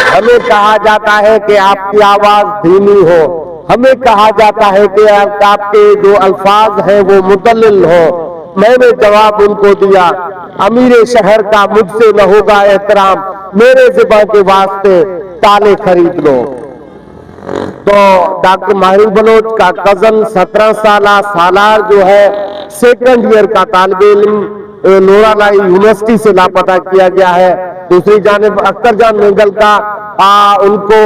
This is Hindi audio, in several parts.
हमें कहा जाता है कि आपकी आवाज धीमी हो, हमें कहा जाता है कि आपके जो अल्फाज हैं वो मुतल्लिल हो। मैंने जवाब उनको दिया, अमीर शहर का मुझसे न होगा एहतराम, मेरे ज़ुबान के वास्ते ताले खरीद लो। तो डॉक्टर माहिर बलोच का कजन 17 सालार जो है सेकंड ईयर का तालिब इल्म नूरालाई यूनिवर्सिटी से लापता किया गया है। दूसरी जानिब अख्तर जान मेंगल का उनको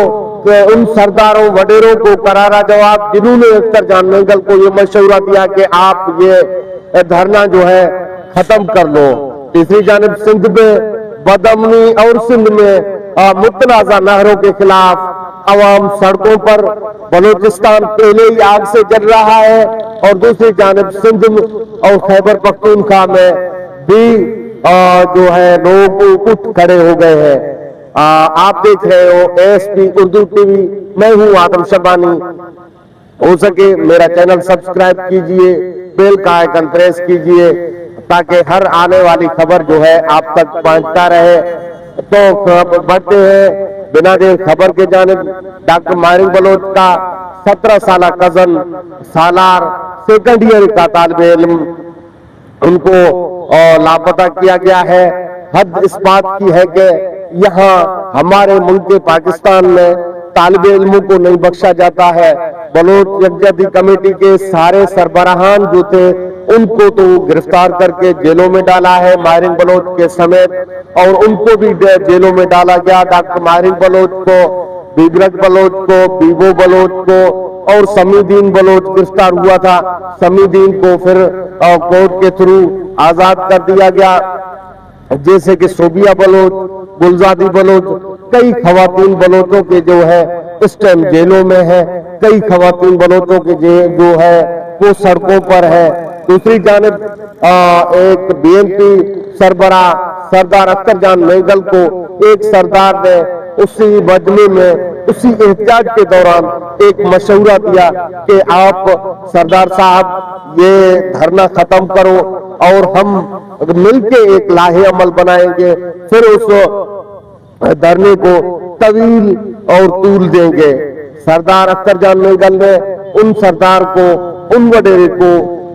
उन सरदारों वडेरों को करारा जवाब जिन्होंने अख्तर जान मेंगल को ये मशवरा दिया कि आप ये धरना जो है खत्म कर लो। तीसरी जानिब सिंध में बदअमनी और सिंध में मुतनाज़ा नहरों के खिलाफ अवाम सड़कों पर, बलूचिस्तान पहले ही आग से जल रहा है और दूसरी जानिब सिंध और खैबर पख्तूनख्वा में भी जो है लोग उठ खड़े हो गए हैं। आप देख रहे हो ASP उर्दू TV, मैं हूं आदम शबानी। हो सके मेरा चैनल सब्सक्राइब कीजिए, बेल का आइकन प्रेस कीजिए ताकि हर आने वाली खबर जो है आप तक पहुंचता रहे। तो बढ़ते हैं बिना देर खबर के जानिब। डॉक्टर माहिर बलोच का 17 साल कजन सालार सेकंड ईयर का तालिब इल्म उनको लापता किया गया है। हद इस बात की है कि यहाँ हमारे मुल्क पाकिस्तान में तालिब इल्मों को नहीं बख्शा जाता है। बलोच यकजहती कमेटी के सारे सरबराहान जो थे उनको तो गिरफ्तार करके जेलों में डाला है, माहिर बलोच के समेत, और उनको भी जेलों में डाला गया। डॉक्टर माहिर बलोच को, बिबरक बलोच को, बीबो बलोच को और समीदीन बलोच गिरफ्तार हुआ था। समीदीन को फिर कोर्ट के थ्रू आजाद कर दिया गया, जैसे कि सोबिया बलोच, गुलजादी बलोच, कई खवातीन बलोचों के जो है इस टाइम जेलों में है, कई खवातीन बलोचों के जो है वो सड़कों पर है। दूसरी जानिब एक BNP सरबरा सरदार अख्तर जान मेंगल को एक सरदार ने उसी मजमे में उसी एहतजाज के दौरान एक मशवरा दिया कि आप सरदार साहब ये धरना खत्म करो और हम मिलके एक लाहे अमल बनाएंगे, फिर उस धरने को तवील और तूल देंगे। सरदार अख्तर जान मेंगल ने उन सरदार को, उन वडेरे को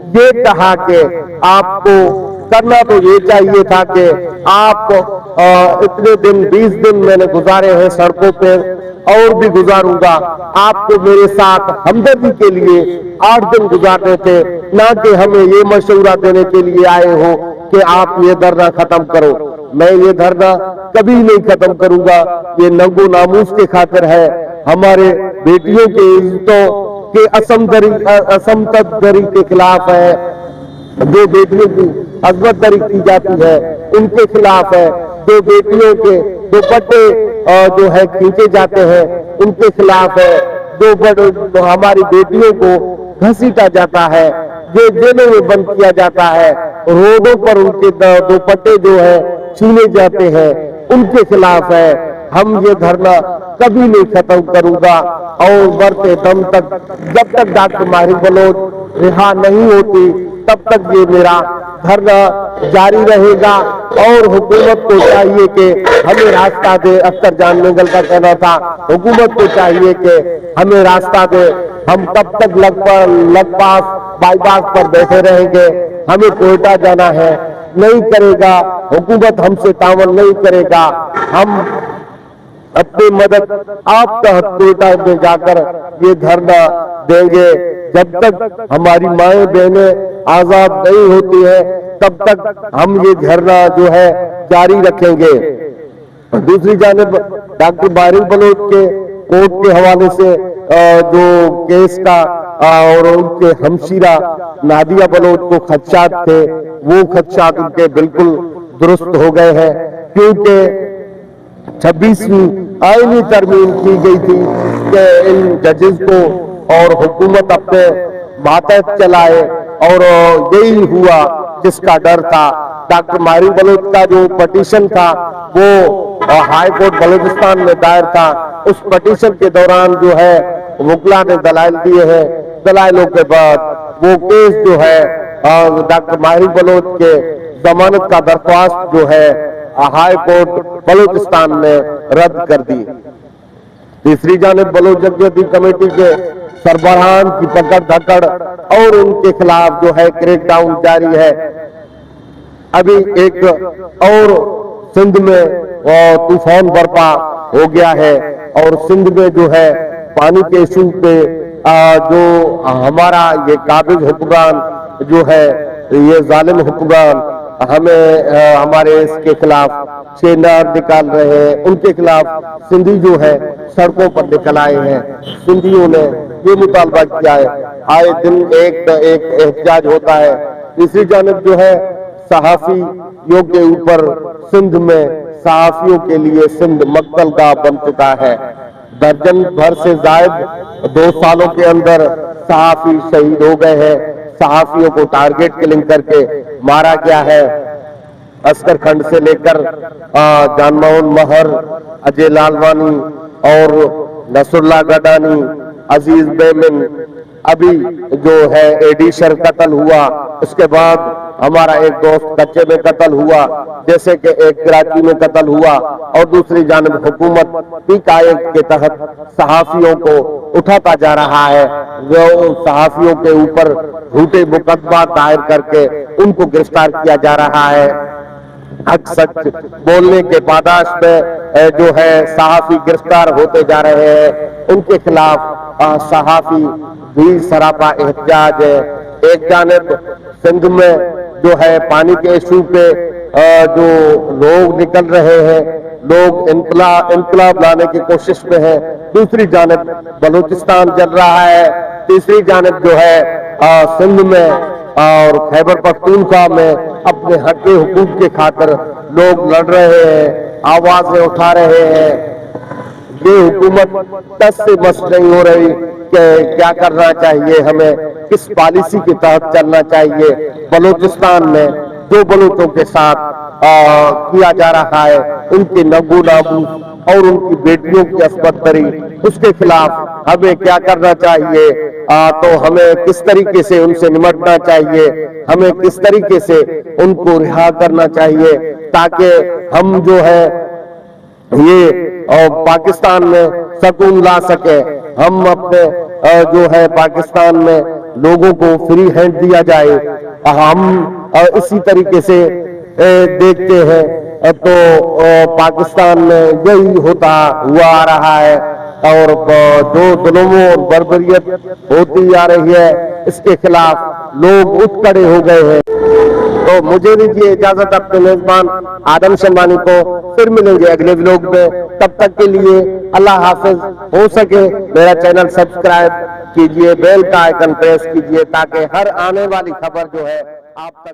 ये कहा कि आपको करना तो ये चाहिए था कि आप इतने दिन 20 दिन मैंने गुजारे हैं सड़कों पे और भी गुजारूंगा, आपको मेरे साथ हमदर्दी के लिए 8 दिन गुजारने थे, ना कि हमें ये मशवरा देने के लिए आए हो कि आप ये धरना खत्म करो। मैं ये धरना कभी नहीं खत्म करूंगा, ये नंगो नामूस के खातिर है, हमारे बेटियों के इज्जतों के असमतदरी के खिलाफ है, जो बेटियों की अजमतदरी की जाती है उनके खिलाफ है, जो बेटियों के दुपट्टे जो है खींचे जाते हैं उनके खिलाफ है, जो हमारी बेटियों को घसीटा जाता है, जो जेलों में बंद किया जाता है, रोडों पर उनके दुपट्टे जो है छीने जाते हैं उनके खिलाफ है। हम ये धरना कभी नहीं खत्म करूंगा और बढ़ते दम तक, जब तक डॉक्टर माहिर बलोच रिहा नहीं होती तब तक ये मेरा धरना जारी रहेगा। और हुकूमत को चाहिए कि हमें रास्ता दे, अख्तर जान मेंगल का कहना था हुकूमत को चाहिए कि हमें रास्ता दे, हम कब तक लखपास बाईपास पर बैठे रहेंगे, हमें कोयटा जाना है, नहीं करेगा हुकूमत, हमसे तावन नहीं करेगा, हम अपनी मदद आप तहत कोयटा में जाकर ये धरना देंगे। जब तक हमारी माएं बहनें आजाद नहीं होती है तब तक हम ये धरना जो है जारी रखेंगे। दूसरी जानिब डॉक्टर माहिर बलोच के कोर्ट के हवाले से जो केस का और उनके हमशीरा नादिया बलोच को खदशात थे, वो खदशात उनके बिल्कुल दुरुस्त हो गए हैं, क्योंकि 26वीं आईनी तरमीम की गई थी कि इन जजेस को और हुकूमत अपने मातहत चलाए, और यही हुआ जिसका डर था। डॉक्टर माहिर बलोच का जो पटिशन था वो हाई कोर्ट बलूचिस्तान में दायर था, उस पटिशन के दौरान जो है वकला ने दलाइल दिए हैं, दलाइलों के बाद वो केस जो है डॉक्टर माहिर बलोच के जमानत का दरख्वास्त जो है हाई कोर्ट बलूचिस्तान ने रद्द कर दी। तीसरी जानिब बलोच यकजहती कमेटी के सरबराहान की पकड़ धकड़ और उनके खिलाफ जो है क्रैकडाउन जारी है। अभी एक और सिंध में तूफान बर्पा हो गया है और सिंध में जो है पानी के इशू पे जो हमारा ये काबिज हुक्मरान जो है, ये जालिम हुक्मरान हमें हमारे इसके खिलाफ सेनार निकाल रहे हैं। उनके खिलाफ सिंधी जो है सड़कों पर निकल आए हैं। सिंधियों ने ये मुतालबा किया है, आए दिन एक एहतजाज होता है। तीसरी जानिब जो है सहाफियों के ऊपर सिंध में सहाफियों के लिए सिंध मक्तल गाह बन चुका है। दर्जन भर से जायद 2 सालों के अंदर सहाफी शहीद हो गए हैं। सहाफियों को टारगेट किलिंग करके मारा गया है। अस्कर खंड से लेकर जानमोहन महर, अजय लालवानी और नसरुल्लाह गडानी, अजीज बेमिन, अभी जो है एडिशर कत्ल हुआ, उसके बाद हमारा एक दोस्त कच्चे में कत्ल हुआ, जैसे कि एक कराची में कत्ल हुआ। और दूसरी जानिब हुकूमत पीकाए के तहत सहाफियों को उठाता जा रहा है। वो सहाफियों के ऊपर झूठे मुकदमा दायर करके उनको गिरफ्तार किया जा रहा है। हक सच बोलने के पादाश में जो है सहाफी गिरफ्तार होते जा रहे हैं। उनके खिलाफ सहाफी भी सरापा एहतजाज है। एक जानिब सिंध में जो है पानी के इशू पे जो लोग निकल रहे हैं, लोग इंकलाब लाने की कोशिश में है। दूसरी जानिब बलूचिस्तान जल रहा है। तीसरी जानिब जो है सिंध में और खैबर पख्तूनख्वा में अपने हक हुकूक के खातिर लोग लड़ रहे हैं, आवाजें उठा रहे हैं। ये हुकूमत टस से मस नहीं हो रही कि क्या करना चाहिए, हमें किस पॉलिसी के तहत चलना चाहिए। बलूचिस्तान में जो बलूचों के साथ किया जा रहा है, उनके नगू नाबूद और उनकी बेटियों की अस्पतरी, उसके खिलाफ हमें क्या करना चाहिए। तो हमें किस तरीके से उनसे निपटना चाहिए, हमें किस तरीके से उनको रिहा करना चाहिए, ताकि हम जो है ये और पाकिस्तान में सुकून ला सके। हम अपने जो है पाकिस्तान में लोगों को फ्री हैंड दिया जाए। हम इसी तरीके से देखते हैं तो पाकिस्तान में यही होता हुआ आ रहा है और जो जुल्म और बर्बरियत होती आ रही है, इसके खिलाफ लोग उठ खड़े हो गए हैं। तो मुझे दीजिए इजाजत अपने मेजबान आदम शमानी को, फिर मिलेंगे अगले व्लॉग में। तब तक के लिए अल्लाह हाफिज। हो सके मेरा चैनल सब्सक्राइब कीजिए, बेल का आइकन प्रेस कीजिए ताकि हर आने वाली खबर जो है आप तक